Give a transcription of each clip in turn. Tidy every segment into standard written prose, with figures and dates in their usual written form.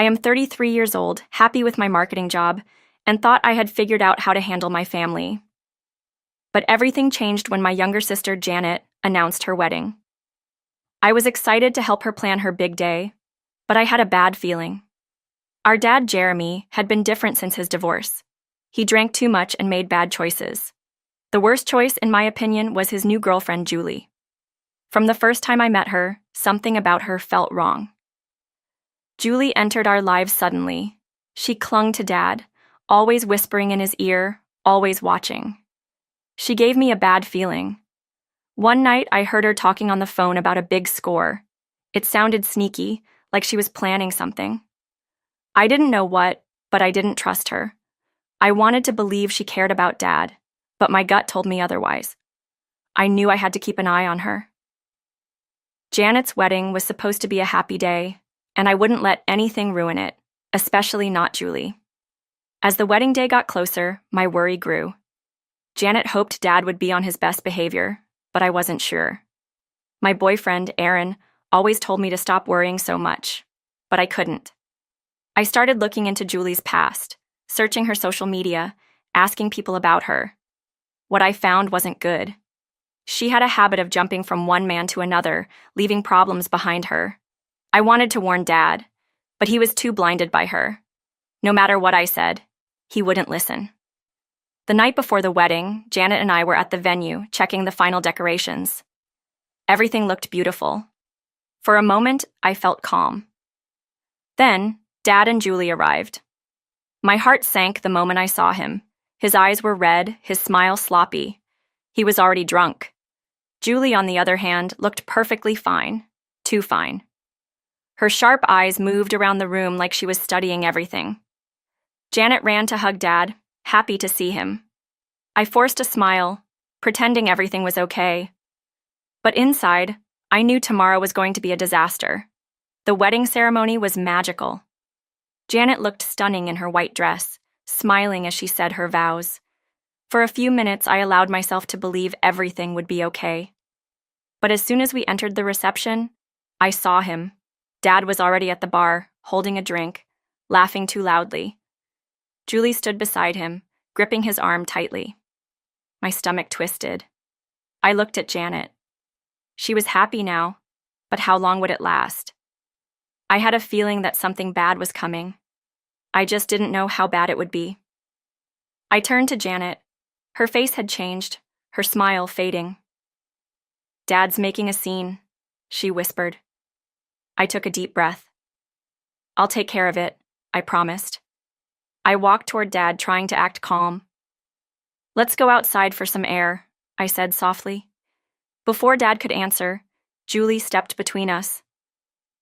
I am 33 years old, happy with my marketing job, and thought I had figured out how to handle my family. But everything changed when my younger sister, Janet, announced her wedding. I was excited to help her plan her big day, but I had a bad feeling. Our dad, Jeremy, had been different since his divorce. He drank too much and made bad choices. The worst choice, in my opinion, was his new girlfriend, Julie. From the first time I met her, something about her felt wrong. Julie entered our lives suddenly. She clung to Dad, always whispering in his ear, always watching. She gave me a bad feeling. One night, I heard her talking on the phone about a big score. It sounded sneaky, like she was planning something. I didn't know what, but I didn't trust her. I wanted to believe she cared about Dad, but my gut told me otherwise. I knew I had to keep an eye on her. Janet's wedding was supposed to be a happy day, and I wouldn't let anything ruin it, especially not Julie. As the wedding day got closer, my worry grew. Janet hoped Dad would be on his best behavior, but I wasn't sure. My boyfriend, Aaron, always told me to stop worrying so much, but I couldn't. I started looking into Julie's past, searching her social media, asking people about her. What I found wasn't good. She had a habit of jumping from one man to another, leaving problems behind her. I wanted to warn Dad, but he was too blinded by her. No matter what I said, he wouldn't listen. The night before the wedding, Janet and I were at the venue, checking the final decorations. Everything looked beautiful. For a moment, I felt calm. Then, Dad and Julie arrived. My heart sank the moment I saw him. His eyes were red, his smile sloppy. He was already drunk. Julie, on the other hand, looked perfectly fine. Too fine. Her sharp eyes moved around the room like she was studying everything. Janet ran to hug Dad, happy to see him. I forced a smile, pretending everything was okay. But inside, I knew tomorrow was going to be a disaster. The wedding ceremony was magical. Janet looked stunning in her white dress, smiling as she said her vows. For a few minutes, I allowed myself to believe everything would be okay. But as soon as we entered the reception, I saw him. Dad was already at the bar, holding a drink, laughing too loudly. Julie stood beside him, gripping his arm tightly. My stomach twisted. I looked at Janet. She was happy now, but how long would it last? I had a feeling that something bad was coming. I just didn't know how bad it would be. I turned to Janet. Her face had changed, her smile fading. "Dad's making a scene," she whispered. I took a deep breath. "I'll take care of it," I promised. I walked toward Dad, trying to act calm. "Let's go outside for some air," I said softly. Before Dad could answer, Julie stepped between us.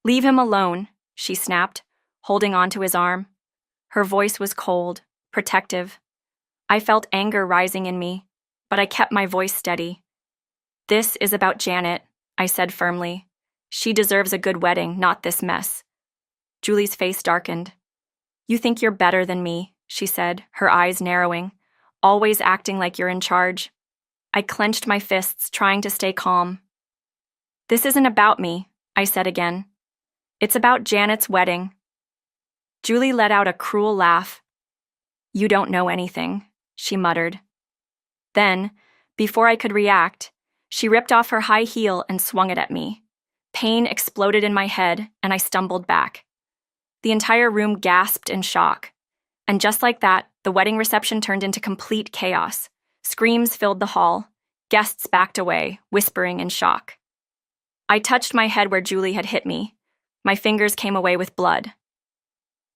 "Leave him alone," she snapped, holding onto his arm. Her voice was cold, protective. I felt anger rising in me, but I kept my voice steady. "This is about Janet," I said firmly. "She deserves a good wedding, not this mess." Julie's face darkened. "You think you're better than me," she said, her eyes narrowing, "always acting like you're in charge." I clenched my fists, trying to stay calm. "This isn't about me," I said again. "It's about Janet's wedding." Julie let out a cruel laugh. "You don't know anything," she muttered. Then, before I could react, she ripped off her high heel and swung it at me. Pain exploded in my head, and I stumbled back. The entire room gasped in shock. And just like that, the wedding reception turned into complete chaos. Screams filled the hall. Guests backed away, whispering in shock. I touched my head where Julie had hit me. My fingers came away with blood.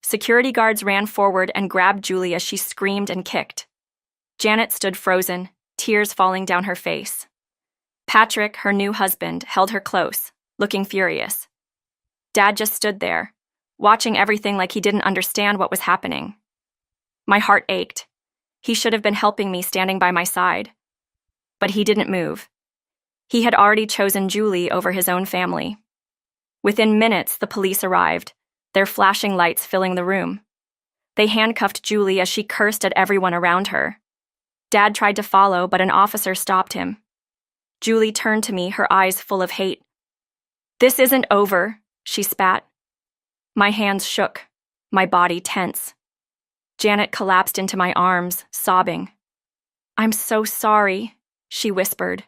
Security guards ran forward and grabbed Julie as she screamed and kicked. Janet stood frozen, tears falling down her face. Patrick, her new husband, held her close, looking furious. Dad just stood there, watching everything like he didn't understand what was happening. My heart ached. He should have been helping me, standing by my side. But he didn't move. He had already chosen Julie over his own family. Within minutes, the police arrived, their flashing lights filling the room. They handcuffed Julie as she cursed at everyone around her. Dad tried to follow, but an officer stopped him. Julie turned to me, her eyes full of hate. "This isn't over," she spat. My hands shook. my body tense. Janet collapsed into my arms, sobbing. "I'm so sorry," she whispered.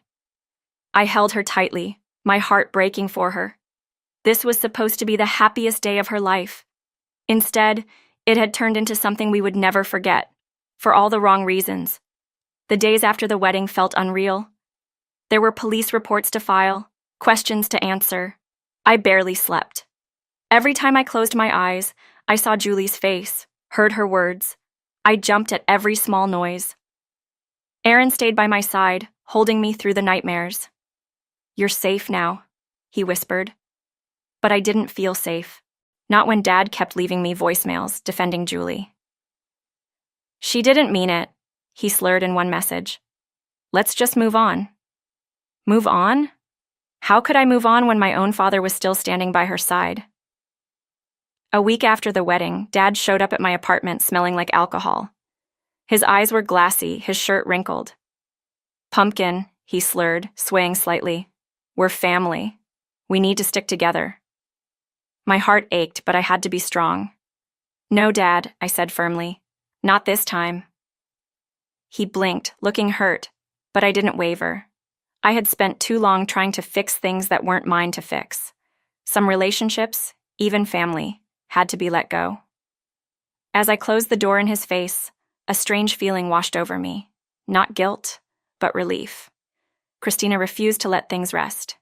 I held her tightly, my heart breaking for her. This was supposed to be the happiest day of her life. Instead, it had turned into something we would never forget, for all the wrong reasons. The days after the wedding felt unreal. There were police reports to file, questions to answer. I barely slept. Every time I closed my eyes, I saw Julie's face, heard her words. I jumped at every small noise. Aaron stayed by my side, holding me through the nightmares. "You're safe now," he whispered. But I didn't feel safe. Not when Dad kept leaving me voicemails defending Julie. "She didn't mean it," he slurred in one message. "Let's just move on." Move on? How could I move on when my own father was still standing by her side? A week after the wedding, Dad showed up at my apartment smelling like alcohol. His eyes were glassy, his shirt wrinkled. "Pumpkin," he slurred, swaying slightly. "We're family. We need to stick together." My heart ached, but I had to be strong. "No, Dad," I said firmly. "Not this time." He blinked, looking hurt, but I didn't waver. I had spent too long trying to fix things that weren't mine to fix. Some relationships, even family, had to be let go. As I closed the door in his face, a strange feeling washed over me. Not guilt, but relief. Christina refused to let things rest.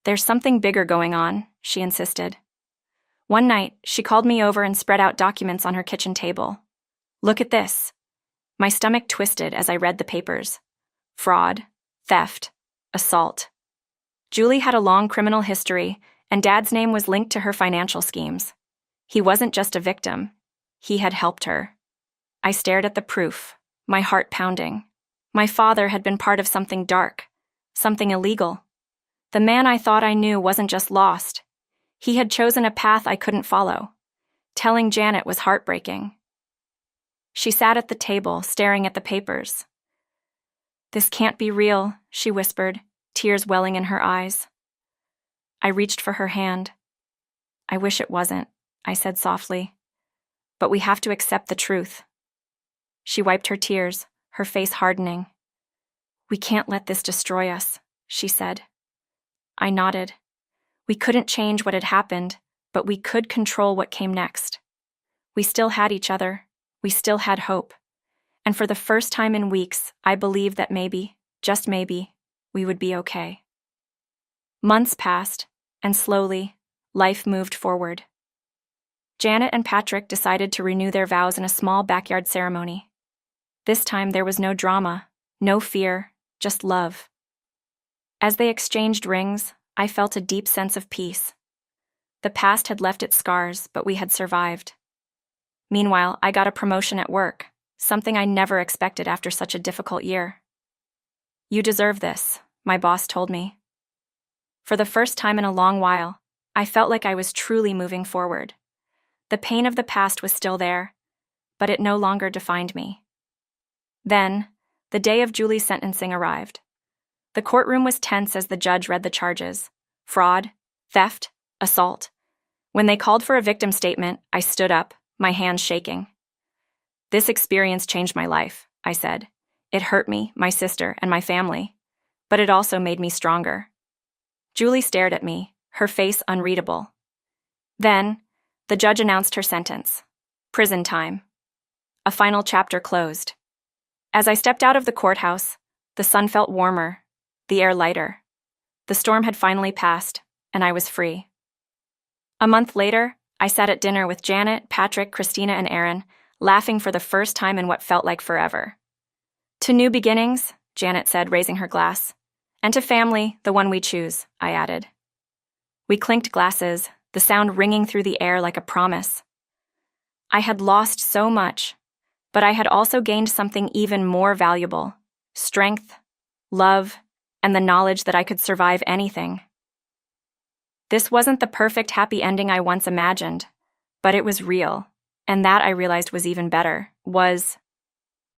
"There's something bigger going on," she insisted. One night, she called me over and spread out documents on her kitchen table. "Look at this." My stomach twisted as I read the papers. Fraud, theft, assault. Julie had a long criminal history, and Dad's name was linked to her financial schemes. He wasn't just a victim. He had helped her. I stared at the proof, my heart pounding. My father had been part of something dark, something illegal. The man I thought I knew wasn't just lost. He had chosen a path I couldn't follow. Telling Janet was heartbreaking. She sat at the table, staring at the papers. "This can't be real," she whispered, tears welling in her eyes. I reached for her hand. "I wish it wasn't," I said softly. "But we have to accept the truth." She wiped her tears, her face hardening. "We can't let this destroy us," she said. I nodded. We couldn't change what had happened, but we could control what came next. We still had each other. We still had hope. And for the first time in weeks, I believed that maybe, just maybe, we would be okay. Months passed, and slowly, life moved forward. Janet and Patrick decided to renew their vows in a small backyard ceremony. This time there was no drama, no fear, just love. As they exchanged rings, I felt a deep sense of peace. The past had left its scars, but we had survived. Meanwhile, I got a promotion at work, something I never expected after such a difficult year. "You deserve this," my boss told me. For the first time in a long while, I felt like I was truly moving forward. The pain of the past was still there, but it no longer defined me. Then, the day of Julie's sentencing arrived. The courtroom was tense as the judge read the charges: fraud, theft, assault. When they called for a victim statement, I stood up, my hands shaking. "This experience changed my life," I said. "It hurt me, my sister, and my family. But it also made me stronger." Julie stared at me, her face unreadable. Then, the judge announced her sentence: prison time. A final chapter closed. As I stepped out of the courthouse, the sun felt warmer, the air lighter. The storm had finally passed, and I was free. A month later, I sat at dinner with Janet, Patrick, Christina, and Aaron, laughing for the first time in what felt like forever. "To new beginnings," Janet said, raising her glass. "And to family, the one we choose," I added. We clinked glasses, the sound ringing through the air like a promise. I had lost so much, but I had also gained something even more valuable: strength, love, and the knowledge that I could survive anything. This wasn't the perfect happy ending I once imagined, but it was real, and that I realized was even better, was